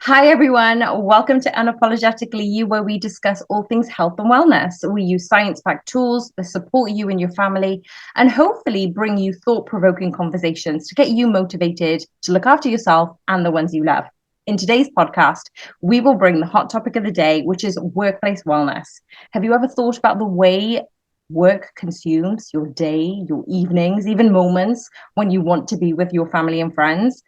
Hi, everyone. Welcome to Unapologetically You, where we discuss all things health and wellness. We use science-backed tools that support you and your family and hopefully bring you thought-provoking conversations to get you motivated to look after yourself and the ones you love. In today's podcast, we will bring the hot topic of the day, which is workplace wellness. Have you ever thought about the way work consumes your day, your evenings, even moments when you want to be with your family and friends?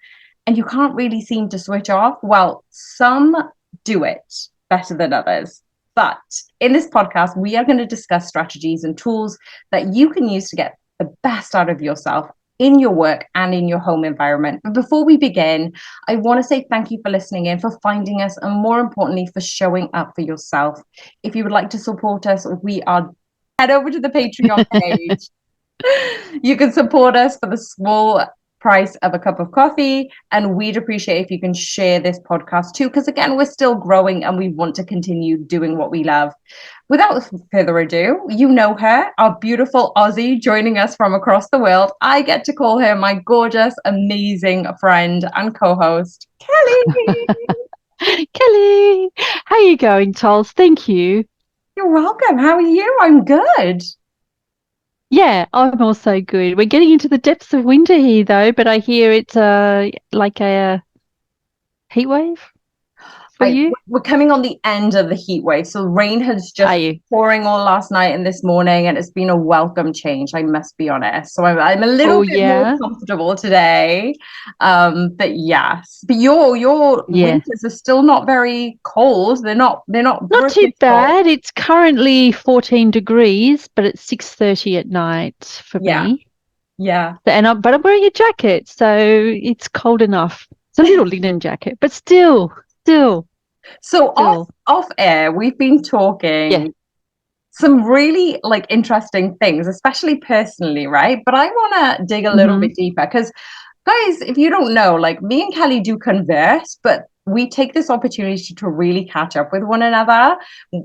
And you can't really seem to switch off? Well, some do it better than others. But in this podcast, we are going to discuss strategies and tools that you can use to get the best out of yourself in your work and in your home environment. But before we begin, I want to say thank you for listening in, for finding us, and more importantly, for showing up for yourself. If you would like to support us, head over to the Patreon page. You can support us for the small price of a cup of coffee, and we'd appreciate if you can share this podcast too, because again, we're still growing and we want to continue doing what we love. Without further ado, you know her, our beautiful Aussie joining us from across the world. I get to call her my gorgeous, amazing friend and co-host, Kelly. Kelly, how are you going, Tols? Thank you. You're welcome. How are you? I'm good. Yeah, I'm also good. We're getting into the depths of winter here, though, but I hear it's like a heat wave for you. We're coming on the end of the heat wave. So rain has Are just you? pouring all last night and this morning, and it's been a welcome change, I must be honest. So I'm a little Oh bit more yeah, comfortable today. But yes, but your yeah. winters are still not very cold. They're not Not too British cold. bad. It's currently 14 degrees, but it's 6:30 at night for Yeah, me. yeah. But I'm wearing a jacket, so it's cold enough. It's a little linen jacket, but still, So off still. off air, we've been Yeah. talking some really like interesting things, especially personally, right? But I want to dig a little Mm-hmm. bit deeper because, guys, if you don't know, like me and Kelly do converse, but we take this opportunity to really catch up with one another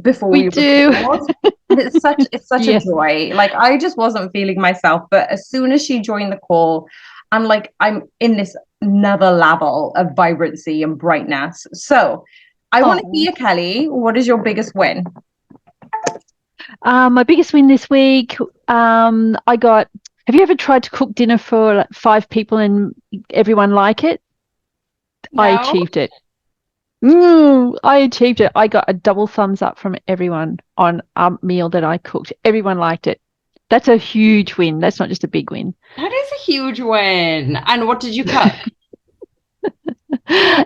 before We we do. record. And it's such a Yeah. joy. Like I just wasn't feeling myself, but as soon as she joined the call, I'm in this another level of vibrancy and brightness. So I want to Oh. hear, Kelly, what is your biggest win? My biggest win this week, I got. Have you ever tried to cook dinner for like 5 people and everyone like it? I No. achieved it. I achieved it. I got a double thumbs up from everyone on a meal that I cooked. Everyone liked it. That's a huge win. That's not just a big win. That is a huge win. And what did you cook?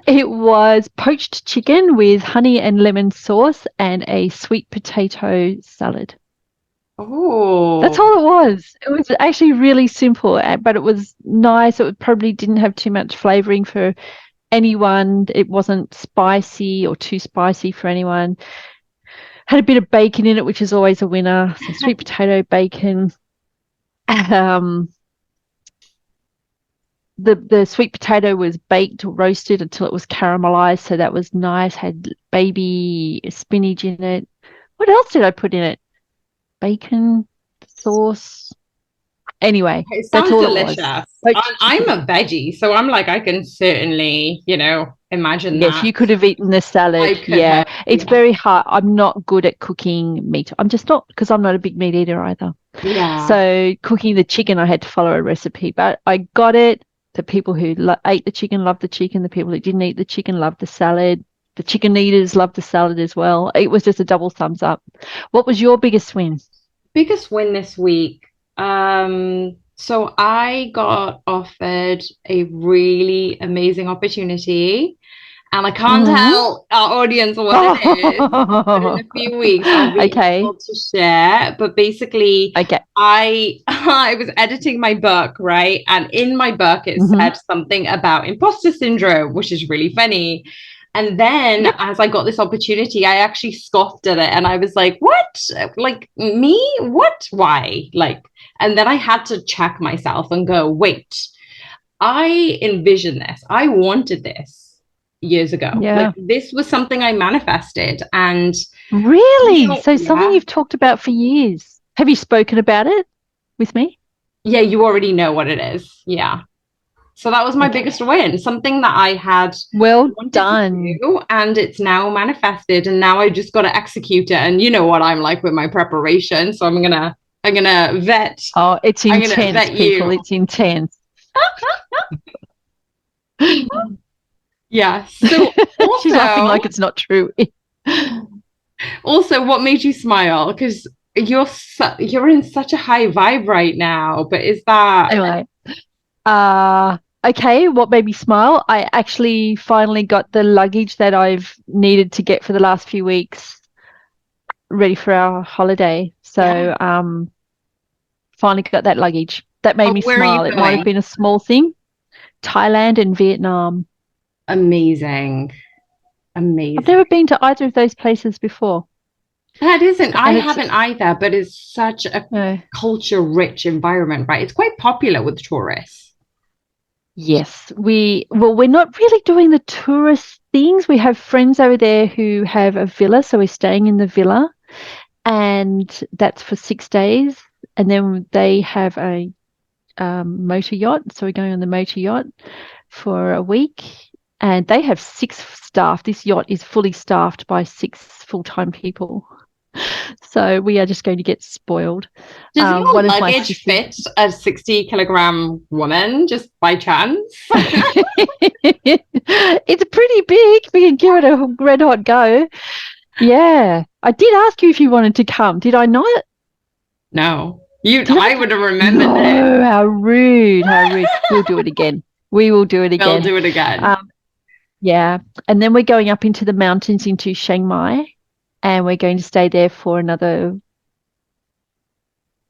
It was poached chicken with honey and lemon sauce and a sweet potato salad. That's Oh, all it was. It was actually really simple, but it was nice. It probably didn't have too much flavoring for anyone. It wasn't spicy or too spicy for anyone. Had a bit of bacon in it, which is always a winner. So sweet potato bacon. Um, the sweet potato was baked or roasted until it was caramelized, so that was nice. Had baby spinach in it. What else did I put in it? Bacon, sauce. Anyway, it that's sounds all it delicious. was. Poached I'm chicken. a veggie, so I'm like, I can certainly, imagine Yes, that. you could have eaten the I salad. could Yeah, have, it's yeah. very hard. I'm not good at cooking meat. I'm just not because I'm not a big meat eater either. Yeah. So cooking the chicken, I had to follow a recipe, but I got it. The people who ate the chicken loved the chicken. The people who didn't eat the chicken loved the salad. The chicken eaters loved the salad as well. It was just a double thumbs up. What was your biggest win? Biggest win this week. So I got offered a really amazing opportunity. And I can't Hmm. tell our audience what it is, but in Oh, a few weeks I'll be okay. able to share. But basically, Okay. I I was editing my book, right? And in my book it Hmm. said something about imposter syndrome, which is really funny. And then Yep. as I got this opportunity, I actually scoffed at it and I was like, what? Like me? What? Why? Like, and then I had to check myself and go, wait, I envisioned this. I wanted this years ago. Like Yeah. this was something I manifested. And Really? So something yeah, you've talked about for years. Have you spoken about it with me? yeah, you already know what it is. Yeah. So that was my Okay. biggest win, something that I had Well wanted to done. do, and it's now manifested. And now I just got to execute it. And you know what I'm like with my preparation, so I'm gonna vet. Oh, it's I'm gonna intense, vet people. you. It's intense. Yeah. So She's laughing also, like it's not true. also, what made you smile? Because you're in such a high vibe right now. But is that Anyway, okay, what made me smile? I actually finally got the luggage that I've needed to get for the last few weeks ready for our holiday. yeah? So, finally got that luggage. That made Oh, me where are you smile. It might have going? been a small thing. Thailand and Vietnam. Amazing, I've amazing. never been to either of those places before. That isn't, So, I and it's haven't either, but it's such a no. culture-rich environment, right? It's quite popular with tourists. Yes, we're not really doing the tourist things. We have friends over there who have a villa, so we're staying in the villa, and that's for 6 days. And then they have a motor yacht, so we're going on the motor yacht for a week. And they have 6 staff. This yacht is fully staffed by 6 full-time people. So we are just going to get spoiled. Does your One of my luggage sisters. fit a 60-kilogram woman just by chance? It's pretty big. We can give it a red hot go. Yeah. I did ask you if you wanted to come. Did I not? No. Did I I? would have remembered this. No, how rude. How rude. We'll do it again. We will do it We'll again. do it again. Yeah. And then we're going up into the mountains into Chiang Mai, and we're going to stay there for another,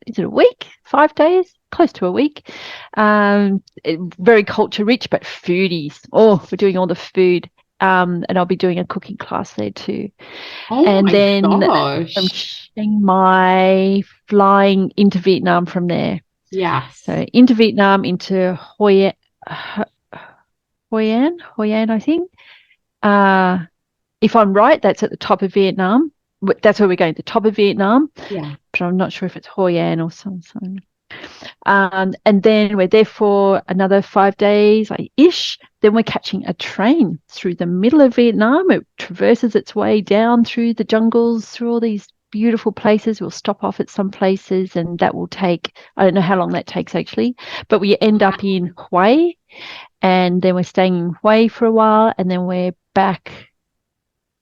is it a week? 5 days? Close to a week. Very culture rich, but foodies. Oh, we're doing all the food. And I'll be doing a cooking class there too. Oh And my then from gosh. Chiang Mai, flying into Vietnam from there. Yes. So into Vietnam, into Hoi An, I think. Uh, if I'm right, that's at the top of Vietnam. That's where we're going, the top of Vietnam. Yeah. But I'm not sure if it's Hoi An or something. And then we're there for another 5 days ish. Then we're catching a train through the middle of Vietnam. It traverses its way down through the jungles, through all these beautiful places. We'll stop off at some places, and that will take, I don't know how long that takes actually, but we end up in Hue, and then we're staying in Hue for a while, and then we're back.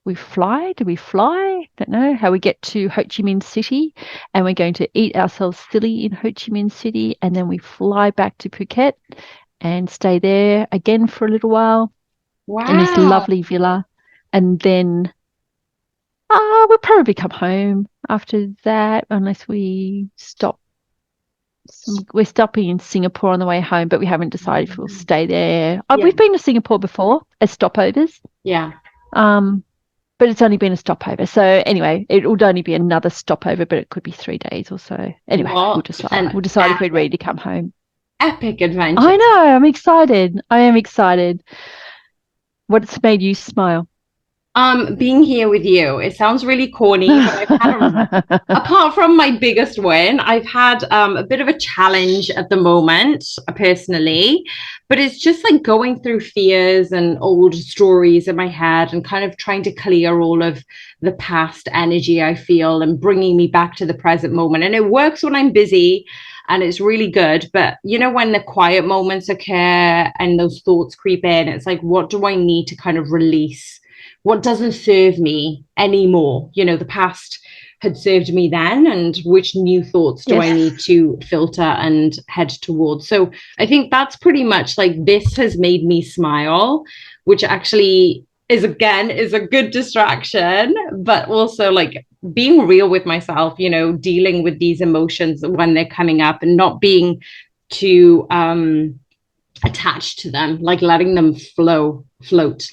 We fly. Do we fly? Don't know how we get to Ho Chi Minh City, and we're going to eat ourselves silly in Ho Chi Minh City, and then we fly back to Phuket and stay there again for a little while in this Wow. lovely villa, and then we'll probably come home after that unless we stop. We're stopping in Singapore on the way home, but we haven't decided if we'll stay there. Yeah. We've been to Singapore before as stopovers. Yeah. Um, but it's only been a stopover. So anyway, it would only be another stopover, but it could be 3 days or so. Anyway, we'll What decide. an We'll decide if we're ready to come home. epic adventure. I know. I'm excited. I am excited. What's made you smile? Being here with you. It sounds really corny, but I've had apart from my biggest win, I've had a bit of a challenge at the moment, personally, but it's just like going through fears and old stories in my head and kind of trying to clear all of the past energy I feel and bringing me back to the present moment. And it works when I'm busy and it's really good. But you know, when the quiet moments occur and those thoughts creep in, it's like, what do I need to kind of release? What doesn't serve me anymore? You know, the past had served me then, and which new thoughts do I Yes. need to filter and head towards? So I think that's pretty much like this has made me smile, which actually is a good distraction, but also like being real with myself, you know, dealing with these emotions when they're coming up and not being too attached to them, like letting them float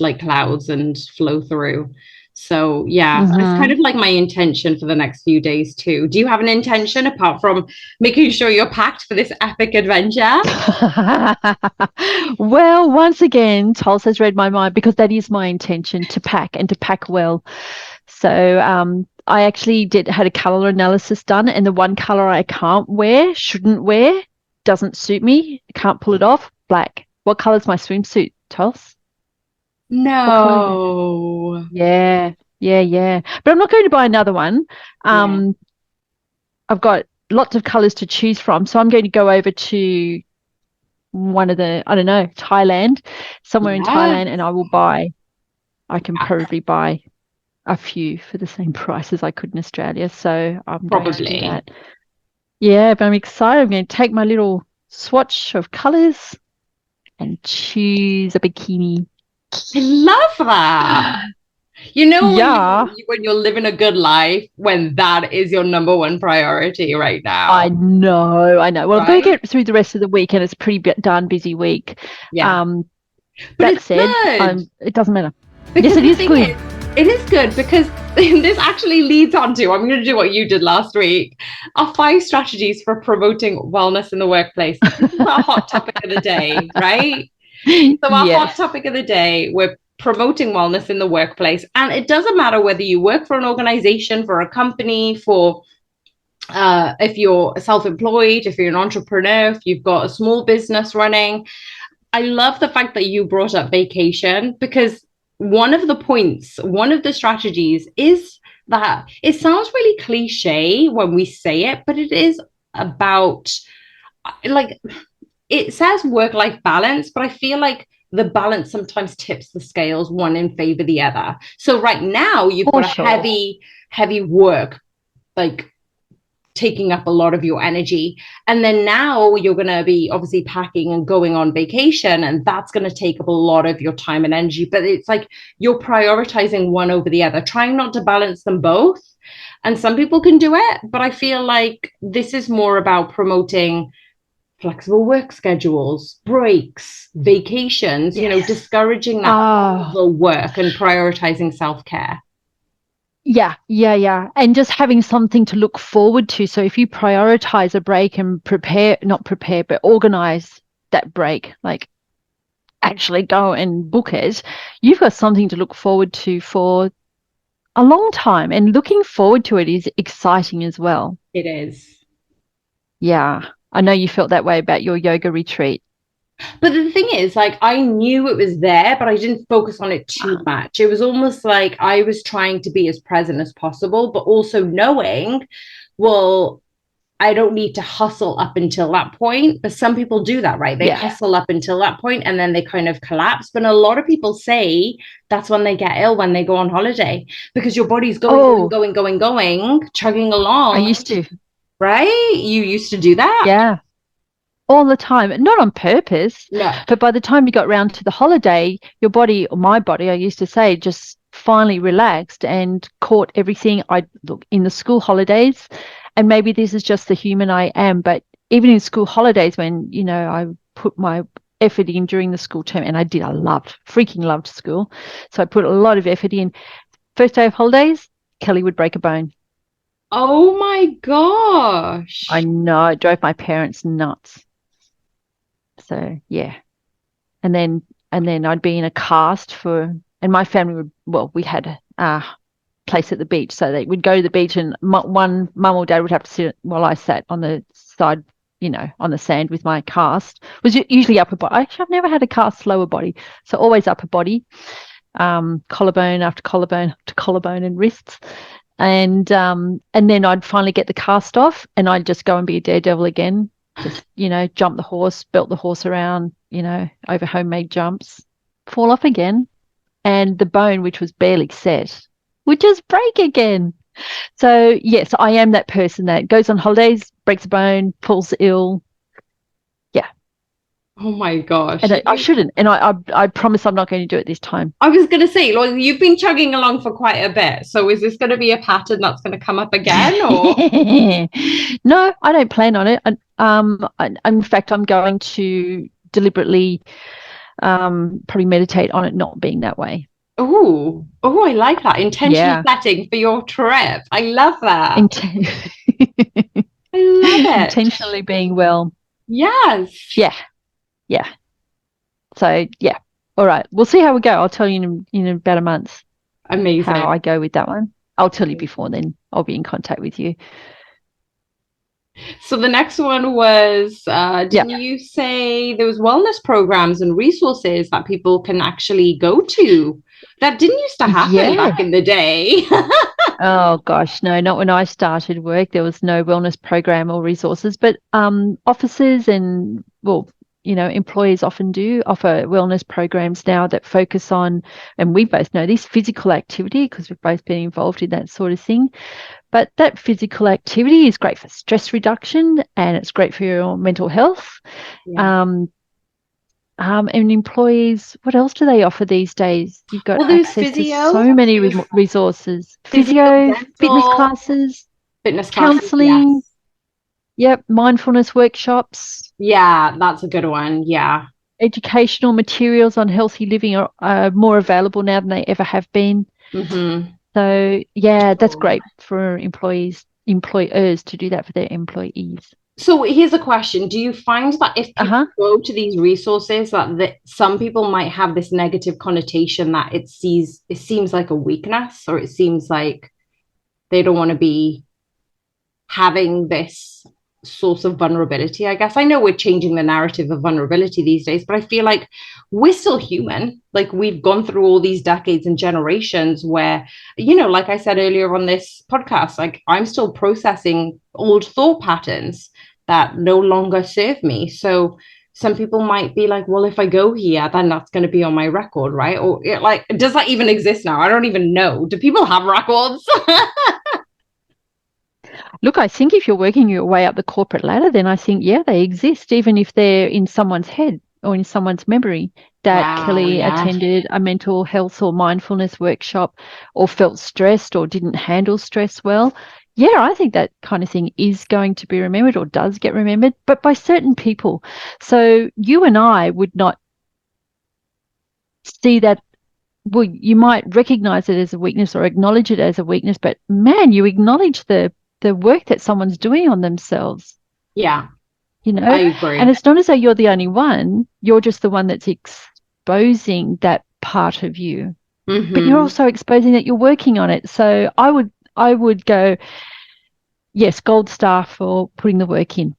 like clouds and flow through. So yeah, it's kind Mm-hmm. of like my intention for the next few days too. Do you have an intention apart from making sure you're packed for this epic adventure? Well, once again, Tulsa has read my mind because that is my intention to pack and to pack well. So I actually had a color analysis done, and the one color I can't wear, shouldn't wear, doesn't suit me, can't pull it off, black. What colour's my swimsuit, Tos? What colour is it? No. Yeah, yeah, yeah. But I'm not going to buy another one. Yeah. I've got lots of colours to choose from, so I'm going to go over to one of the, I don't know, Thailand, somewhere in Yeah. Thailand, and I can probably buy a few for the same price as I could in Australia. So I'm going to do Probably. that. Yeah, but I'm excited. I'm going to take my little swatch of colours and choose a bikini. I love that. You know Yeah, when you're living a good life, when that is your number one priority right I now, know, I know. Well, I've got to right? get through the rest of the week, and it's a pretty darn busy week. Yeah. Um, But that it's said, good it doesn't matter. Yes, because it the is thing good. is, it is good because this actually leads on to, I'm going to do what you did last week, our 5 strategies for promoting wellness in the workplace. This is our hot topic of the day, right? So our hot Yes. topic of the day, we're promoting wellness in the workplace. And it doesn't matter whether you work for an organization, for a company, for if you're self-employed, if you're an entrepreneur, if you've got a small business running. I love the fact that you brought up vacation because one of the strategies is that it sounds really cliche when we say it, but it is about like it says work-life balance, but I feel like the balance sometimes tips the scales one in favor of the other. So right now you've For got a sure. heavy work, like taking up a lot of your energy. And then now you're going to be obviously packing and going on vacation, and that's going to take up a lot of your time and energy. But it's like you're prioritizing one over the other, trying not to balance them both. And some people can do it, but I feel like this is more about promoting flexible work schedules, breaks, vacations, Yes. discouraging that Ah, overwork and prioritizing self-care. yeah, yeah, yeah. And just having something to look forward to. So if you prioritize a break and not prepare, but organize that break, like actually go and book it, you've got something to look forward to for a long time. And looking forward to it is exciting as well. It is. Yeah. I know you felt that way about your yoga retreat. But the thing is, like, I knew it was there, but I didn't focus on it too much. It was almost like I was trying to be as present as possible, but also knowing, well, I don't need to hustle up until that point. But some people do that, right? They Yeah. hustle up until that point and then they kind of collapse. But a lot of people say that's when they get ill, when they go on holiday, because your body's Oh, going, chugging I along, used to. right? You used to do that? Yeah. All the time, not on purpose, No. but by the time you got round to the holiday, your body, or my body, I used to say, just finally relaxed and caught everything. I look in the school holidays, and maybe this is just the human I am, but even in school holidays, when I put my effort in during the school term, and I did, freaking loved school, so I put a lot of effort in. First day of holidays, Kelly would break a bone. Oh my gosh. I know, it drove my parents nuts. So yeah. And then I'd be in a cast and my family we had a place at the beach, so they would go to the beach, and one mum or dad would have to sit while I sat on the side, on the sand with my cast. It was usually upper body. Actually, I've never had a cast lower body, so always upper body, collarbone after collarbone after collarbone and wrists. And then I'd finally get the cast off, and I'd just go and be a daredevil again. Just, jump the horse, belt the horse around, over homemade jumps, fall off again. And the bone, which was barely set, would just break again. So, yes, I am that person that goes on holidays, breaks a bone, falls ill. Yeah. Oh my gosh. And I shouldn't. And I promise I'm not going to do it this time. I was going to say, well, you've been chugging along for quite a bit. So is this going to be a pattern that's going to come up again? Or No, I don't plan on it. In fact, I'm going to deliberately probably meditate on it not being that way. oh, I like that. Intention setting for your trip. I love that. I love it. Intentionally being well. Yes. Yeah. So yeah. All right. We'll see how we go. I'll tell you in about a month. Amazing. How I go with that one. I'll tell you before then. I'll be in contact with you. So the next one was, didn't you say there was wellness programs and resources that people can actually go to? That didn't used to happen Yeah. back in the day. Oh gosh, no, not when I started work. There was no wellness program or resources, but offices and, well, employers often do offer wellness programs now that focus on, and we both know this, physical activity, because we've both been involved in that sort of thing. But that physical activity is great for stress reduction and it's great for your mental health. Yeah. And employees, what else do they offer these days? You've got Well, there's access to physio, so many resources. physio, Physio, fitness dental, classes, fitness classes. counseling, Yes. yep, mindfulness workshops, Yeah, that's a good one. Yeah. educational materials on healthy living are more available now than they ever have been. Mm-hmm. So yeah, that's great for employers to do that for their employees. So here's a question. Do you find that if people Uh-huh. go to these resources that some people might have this negative connotation that it seems like a weakness, or it seems like they don't want to be having this source of vulnerability? I guess I know we're changing the narrative of vulnerability these days, but I feel like we're still human. Like we've gone through all these decades and generations where, like I said earlier on this podcast, like I'm still processing old thought patterns that no longer serve me. So some people might be like, well, if I go here, then that's going to be on my record, right? Or like, does that even exist now? I don't even know. Do people have records? Look, I think if you're working your way up the corporate ladder, then I think, yeah, they exist, even if they're in someone's head or in someone's memory, that Wow, Kelly yeah. attended a mental health or mindfulness workshop or felt stressed or didn't handle stress well. Yeah, I think that kind of thing is going to be remembered or does get remembered, but by certain people. So you and I would not see that. Well, you might recognize it as a weakness or acknowledge it as a weakness, but man, you acknowledge the work that someone's doing on themselves, Yeah, you I know? And agree. it's not as though you're the only one, you're just the one that's exposing that part of you. But you're Mm-hmm. also exposing that you're working on it. So I would go, yes, gold star for putting the work in.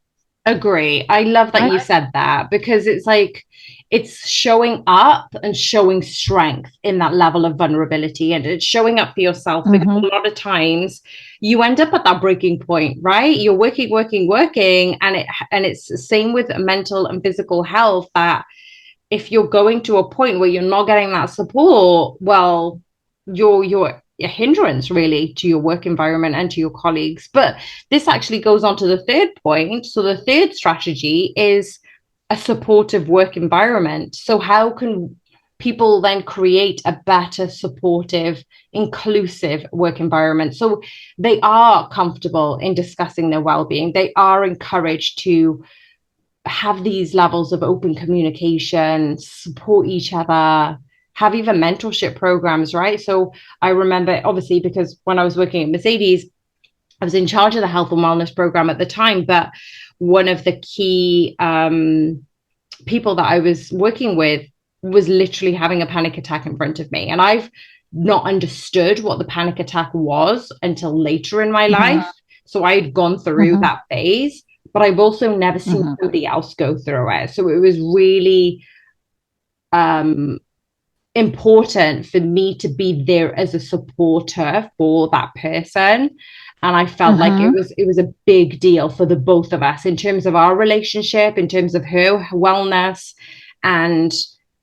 Agree. I love that Right? you said that because it's like it's showing up and showing strength in that level of vulnerability, and it's showing up for yourself because Mm-hmm. a lot of times you end up at that breaking point, right? You're working, working, working, and it's the same with mental and physical health that if you're going to a point where you're not getting that support, well, you're a hindrance really to your work environment and to your colleagues. But this actually goes on to the third point. So the third strategy is a supportive work environment. So how can people then create a better, supportive, inclusive work environment so they are comfortable in discussing their well-being, they are encouraged to have these levels of open communication, support each other, have even mentorship programs, right? So I remember, obviously, because when I was working at Mercedes, I was in charge of the health and wellness program at the time, but one of the key people that I was working with was literally having a panic attack in front of me. And I've not understood what the panic attack was until later in my Mm-hmm. life. So I had gone through Mm-hmm. that phase, but I've also never seen Mm-hmm. somebody else go through it. So it was really um, important for me to be there as a supporter for that person. And I felt like Mm-hmm. it was a big deal for the both of us in terms of our relationship, in terms of her wellness, and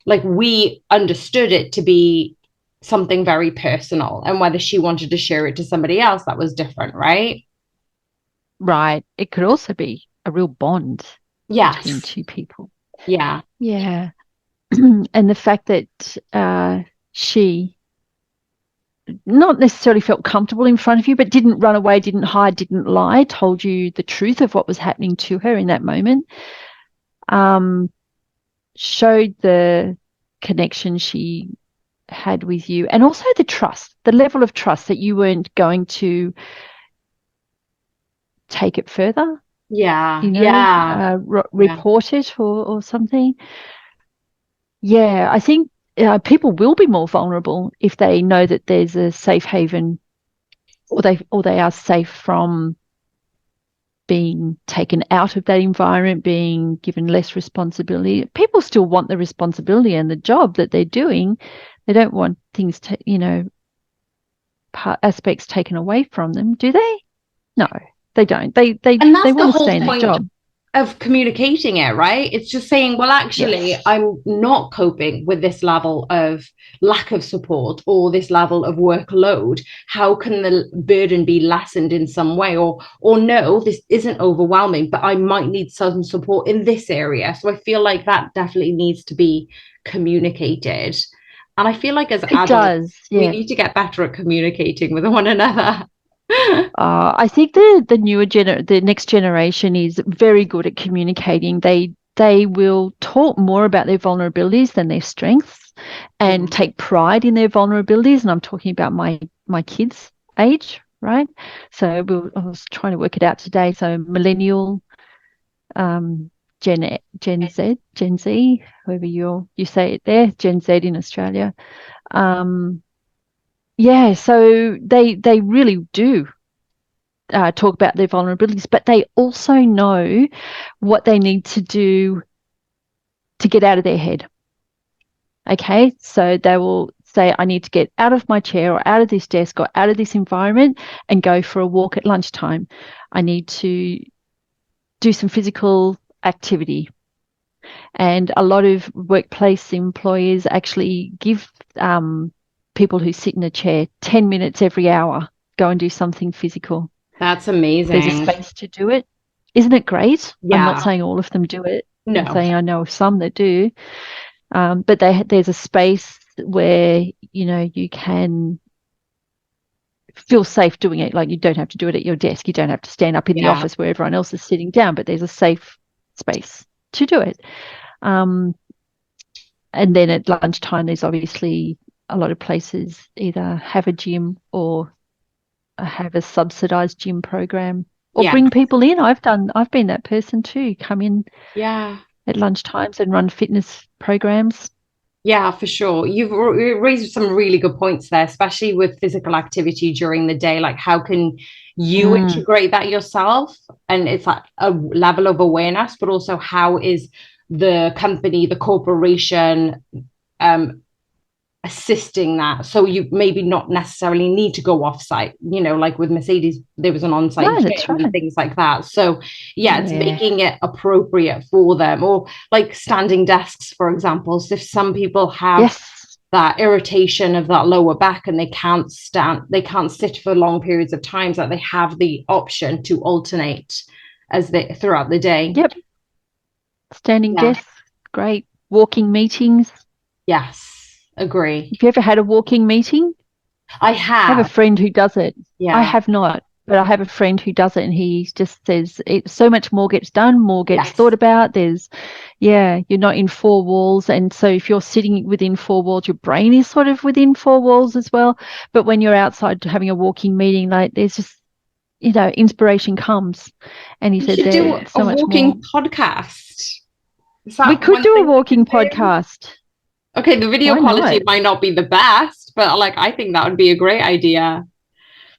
like we understood it to be something very personal, and whether she wanted to share it to somebody else, that was different, right? Right. It could also be a real bond between Yes. two people. Yeah. Yeah. And the fact that she not necessarily felt comfortable in front of you, but didn't run away, didn't hide, didn't lie, told you the truth of what was happening to her in that moment, um, showed the connection she had with you, and also the trust, the level of trust that you weren't going to take it further, Yeah. Yeah. Yeah. report it or something. Yeah, I think people will be more vulnerable if they know that there's a safe haven, or they are safe from being taken out of that environment, being given less responsibility. People still want the responsibility and the job that they're doing. They don't want things to, aspects taken away from them, do they? No, they don't. They And that's the want to whole stay in the point job of communicating it, right? It's just saying, well, actually, Yes. I'm not coping with this level of lack of support or this level of workload. How can the burden be lessened in some way? Or no, this isn't overwhelming, but I might need some support in this area. So I feel like that definitely needs to be communicated. And I feel like as It adults, does, we yeah. need to get better at communicating with one another. I think the next generation is very good at communicating. They will talk more about their vulnerabilities than their strengths, and take pride in their vulnerabilities. And I'm talking about my kids' age, right? So I was trying to work it out today. So millennial, Gen Z, however you say it there, Gen Z in Australia. Yeah, so they really do talk about their vulnerabilities, but they also know what they need to do to get out of their head. Okay, so they will say, I need to get out of my chair or out of this desk or out of this environment and go for a walk at lunchtime. I need to do some physical activity. And a lot of workplace employers actually give people who sit in a chair 10 minutes every hour, go and do something physical. That's There's a amazing. space to do it. Isn't it great? I'm not Yeah. saying all of them do it. I'm No. saying I know of some that do. But there's a space where, you can feel safe doing it. Like, you don't have to do it at your desk. You don't have to stand up in the Yeah. office where everyone else is sitting down, but there's a safe space to do it. And then at lunchtime, there's obviously a lot of places either have a gym or have a subsidized gym program, or Yeah. bring people in. I've been that person too. Come in Yeah. at lunchtimes and run fitness programs. Yeah, for sure. You've raised some really good points there, especially with physical activity during the day. Like, how can you integrate that yourself? And it's like a level of awareness, but also how is the company, the corporation, assisting that? So you maybe not necessarily need to go off site, like with Mercedes, there was an on-site No, that's gym and right. things like that. So yeah, it's Yeah. making it appropriate for them, or like standing desks, for example. So if some people have Yes. that irritation of that lower back and they can't sit for long periods of time, so that they have the option to alternate throughout the day. Yep. Standing Yeah. desks, great. Walking meetings. Yes, agree. Have you ever had a walking meeting? I I have a have. friend who does it. I Yeah. have not, but I have a friend who does it, and he just says so much more gets done, more gets Yes. thought about. You're not in four walls. And so if you're sitting within four walls, your brain is sort of within four walls as well. But when you're outside having a walking meeting, like, there's just, inspiration comes. And he We said should do there's a so much more. walking podcast. Is We that could one do a thing we walking could do? podcast. Okay, the video Why quality not? might not be the best, but like I think that would be a great idea.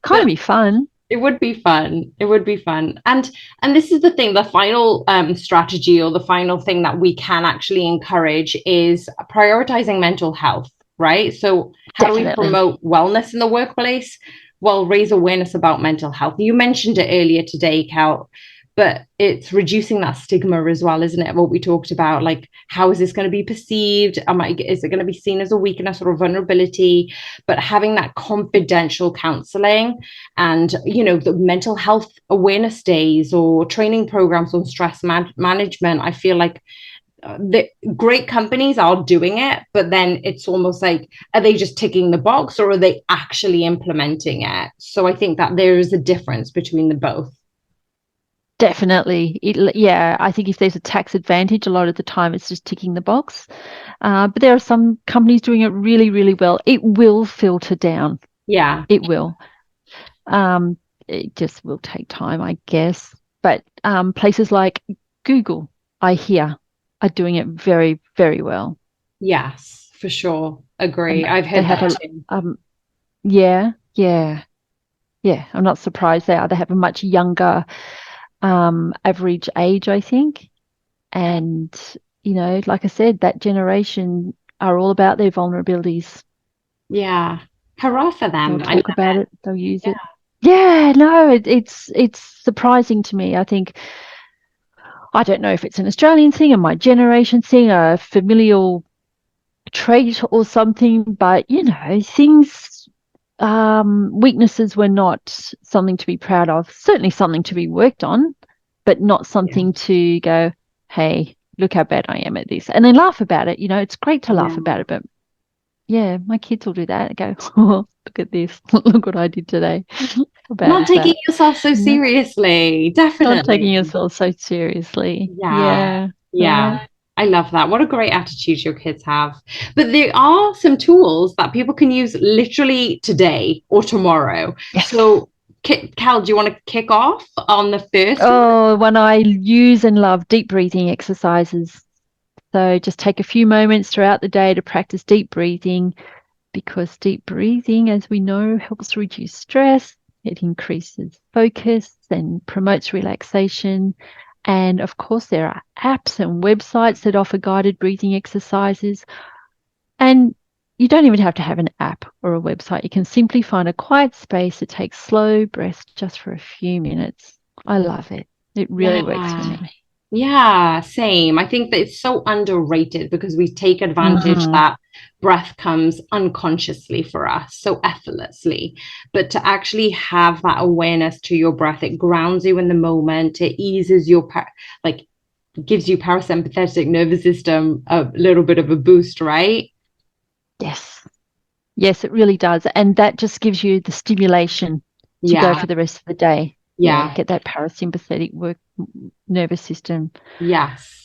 Kind of But be fun. it would be fun. It would be fun. And this is the thing, the final strategy, or the final thing that we can actually encourage, is prioritizing mental health, right? So how do we Definitely. promote wellness in the workplace? Well, raise awareness about mental health. You mentioned it earlier today, Cal, but it's reducing that stigma as well, isn't it? What we talked about, like, how is this going to be perceived? Is it going to be seen as a weakness or a vulnerability? But having that confidential counseling, and the mental health awareness days or training programs on stress management, I feel like the great companies are doing it, but then it's almost like, are they just ticking the box, or are they actually implementing it? So I think that there is a difference between the both. Definitely. I think if there's a tax advantage, a lot of the time it's just ticking the box. But there are some companies doing it really, really well. It will filter down. Yeah. It will. It just will take time, I guess. But places like Google, I hear, are doing it very, very well. Yes, for sure. Agree. And I've they heard have that too. yeah. I'm not surprised they are. They have a much younger average age, I think. And, you know, like I said, that generation are all about their vulnerabilities. Yeah. Hurrah for They'll them. I talk love about it. it. They'll use Yeah. it. Yeah, no, it's surprising to me. I think, I don't know if it's an Australian thing, a my generation thing, a familial trait or something, but you know, things, weaknesses were not something to be proud of. Certainly something to be worked on, but not something to go, hey, look how bad I am at this, and then laugh about it. You know, it's great to laugh Yeah. about it, but yeah, my kids will do that and go, oh, look at this, look what I did today. How bad Not is taking that? yourself so Yeah. seriously. Not taking Definitely. yourself so seriously. Yeah. Yeah. Yeah. I love that. What a great attitude your kids have. But there are some tools that people can use literally today or tomorrow. Yes. So, Cal, do you want to kick off on the first one? Oh, when I use and love deep breathing exercises. So just take a few moments throughout the day to practice deep breathing, because deep breathing, as we know, helps reduce stress. It increases focus and promotes relaxation. And of course, there are apps and websites that offer guided breathing exercises. And you don't even have to have an app or a website. You can simply find a quiet space to take slow breaths just for a few minutes. I love it. It really works for Yeah. me. Yeah, same. I think that it's so underrated because we take advantage Mhm. that breath comes unconsciously for us, so effortlessly. But to actually have that awareness to your breath, it grounds you in the moment. It eases your like gives you parasympathetic nervous system a little bit of a boost, right? Yes. Yes, it really does. And that just gives you the stimulation to go Yeah, for the rest of the day. Yeah, yeah, get that parasympathetic work nervous system. yes.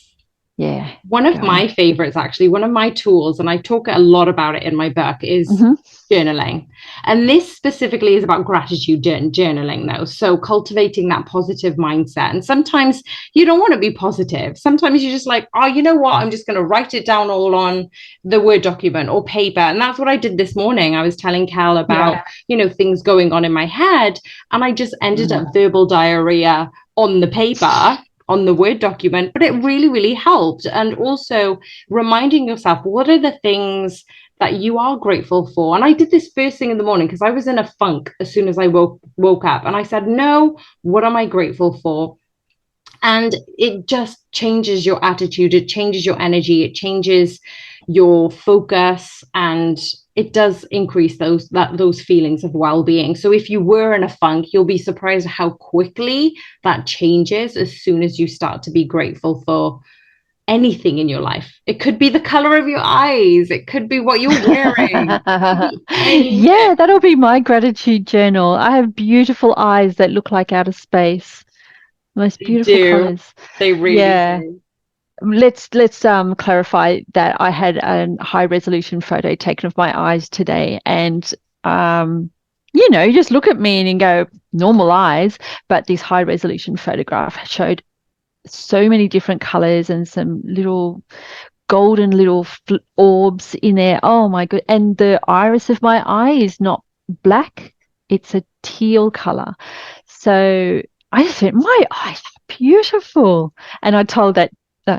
Yeah, One of going. my favorites, actually, one of my tools, and I talk a lot about it in my book, is Hmm. journaling. And this specifically is about gratitude journaling, though. So cultivating that positive mindset. And sometimes you don't want to be positive. Sometimes you're just like, oh, you know what? I'm just going to write it down all on the Word document or paper. And that's what I did this morning. I was telling Cal about, Yeah. things going on in my head. And I just ended up Mm. verbal diarrhea on the paper, on the Word document, but it really, really helped. And also reminding yourself, what are the things that you are grateful for? And I did this first thing in the morning because I was in a funk as soon as I woke up. And I said, no, what am I grateful for? And it just changes your attitude, it changes your energy, it changes your focus, and it does increase those feelings of well-being. So if you were in a funk, you'll be surprised how quickly that changes as soon as you start to be grateful for anything in your life. It could be the color of your eyes, it could be what you're wearing, it could be anything. Yeah, that'll be my gratitude journal. I have beautiful eyes that look like outer space. Most They beautiful do, colors. they really Yeah. do. Let's clarify that I had a high resolution photo taken of my eyes today, and you just look at me and you go normal eyes, but this high resolution photograph showed so many different colors and some little golden little orbs in there. Oh my god! And the iris of my eye is not black; it's a teal color. So I just went, my eyes are beautiful. And I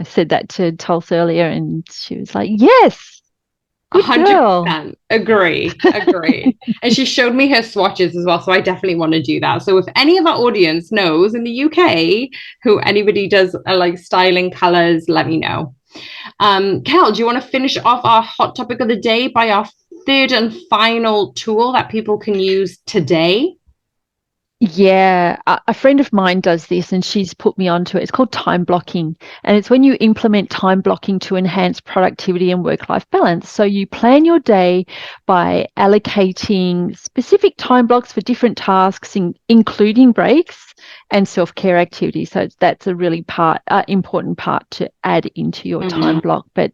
said that to Tulsa earlier, and she was like, yes, good girl. 100% agree. And she showed me her swatches as well, so I definitely want to do that. So if any of our audience knows in the UK who anybody does like styling colors, let me know. Kel, do you want to finish off our hot topic of the day by our third and final tool that people can use today? Yeah, a friend of mine does this and she's put me onto it. It's called time blocking. And it's when you implement time blocking to enhance productivity and work-life balance. So you plan your day by allocating specific time blocks for different tasks, including breaks and self-care activities. So that's a really important part to add into your time block. But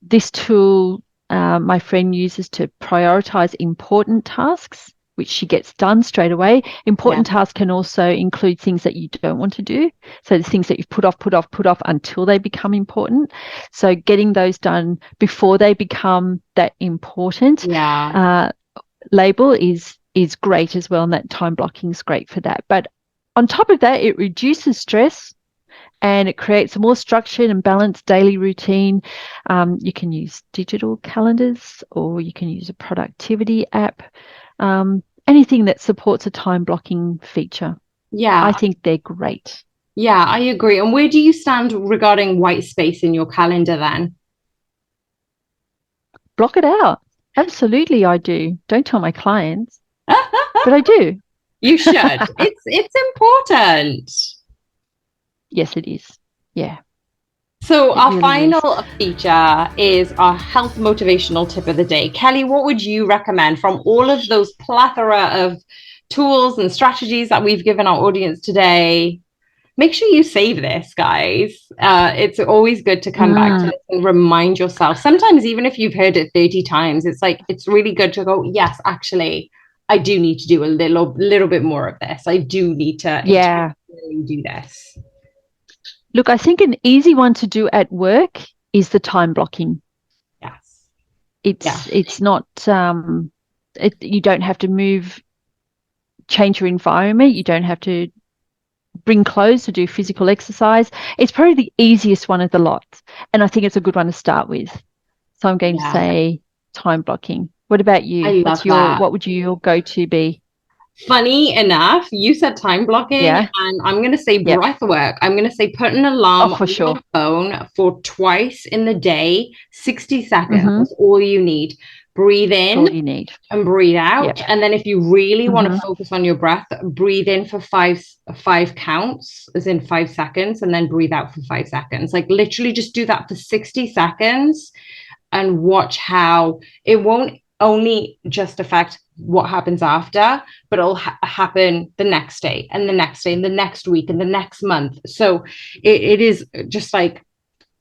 this tool my friend uses to prioritize important tasks, which she gets done straight away. Important tasks can also include things that you don't want to do. So the things that you've put off until they become important. So getting those done before they become that important label is great as well. And that time blocking is great for that. But on top of that, it reduces stress and it creates a more structured and balanced daily routine. You can use digital calendars, or you can use a productivity app, anything that supports a time blocking feature. Yeah. I think they're great. Yeah, I agree. And where do you stand regarding white space in your calendar then? Block it out. Absolutely, I do. Don't tell my clients, but I do. You should. It's important. Yes, it is. Yeah. So It our really final feature is our health motivational tip of the day. Kelly, what would you recommend from all of those plethora of tools and strategies that we've given our audience today? Make sure you save this, guys. It's always good to come back to this and remind yourself. Sometimes, even if you've heard it 30 times, it's really good to go, yes, actually, I do need to do a little bit more of this. I do need to do this. Look, I think an easy one to do at work is the time blocking. Yes. It's not, you don't have to change your environment. You don't have to bring clothes to do physical exercise. It's probably the easiest one of the lot. And I think it's a good one to start with. So I'm going to say time blocking. What about you? What would your go-to be? Funny enough, you said time blocking, and I'm going to say breath work. I'm going to say put an alarm on your phone for twice in the day, 60 seconds. That's all you need. Breathe in and breathe out. And then if you really want to focus on your breath, breathe in for five counts, as in 5 seconds, and then breathe out for 5 seconds. Like literally just do that for 60 seconds and watch how it won't only just affect what happens after, but it'll happen the next day and the next day and the next week and the next month. So it is just like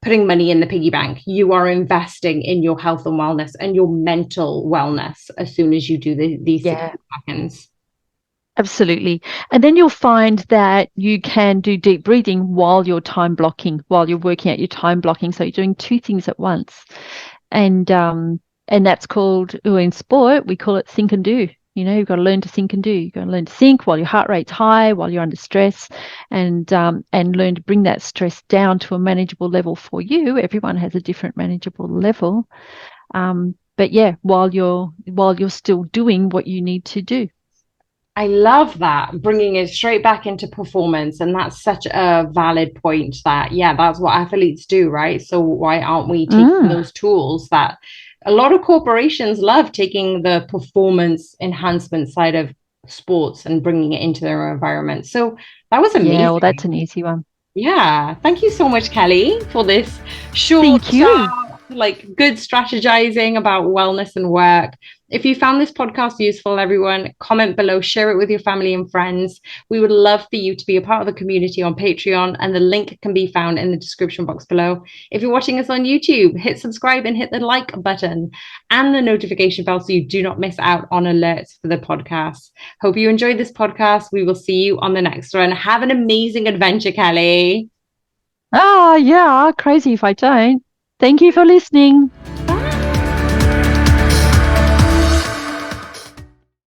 putting money in the piggy bank. You are investing in your health and wellness and your mental wellness as soon as you do these 60 seconds. Absolutely. And then you'll find that you can do deep breathing while you're time blocking, while you're working out your time blocking. So you're doing 2 things at once. And that's called, in sport, we call it think and do. You've got to learn to think and do. You've got to learn to think while your heart rate's high, while you're under stress, and learn to bring that stress down to a manageable level for you. Everyone has a different manageable level. But yeah, while you're still doing what you need to do. I love that, bringing it straight back into performance. And that's such a valid point that, that's what athletes do, right? So why aren't we taking those tools that a lot of corporations love, taking the performance enhancement side of sports and bringing it into their environment? So that was amazing. Yeah, well, that's an easy one. Yeah. Thank you so much, Kelly, for this short, good strategizing about wellness and work. If you found this podcast useful, everyone, comment below, share it with your family and friends. We would love for you to be a part of the community on Patreon, and the link can be found in the description box below. If you're watching us on YouTube, hit subscribe and hit the like button and the notification bell so you do not miss out on alerts for the podcast. Hope you enjoyed this podcast. We will see you on the next one. Have an amazing adventure, Kelly. Oh, yeah, crazy if I don't. Thank you for listening.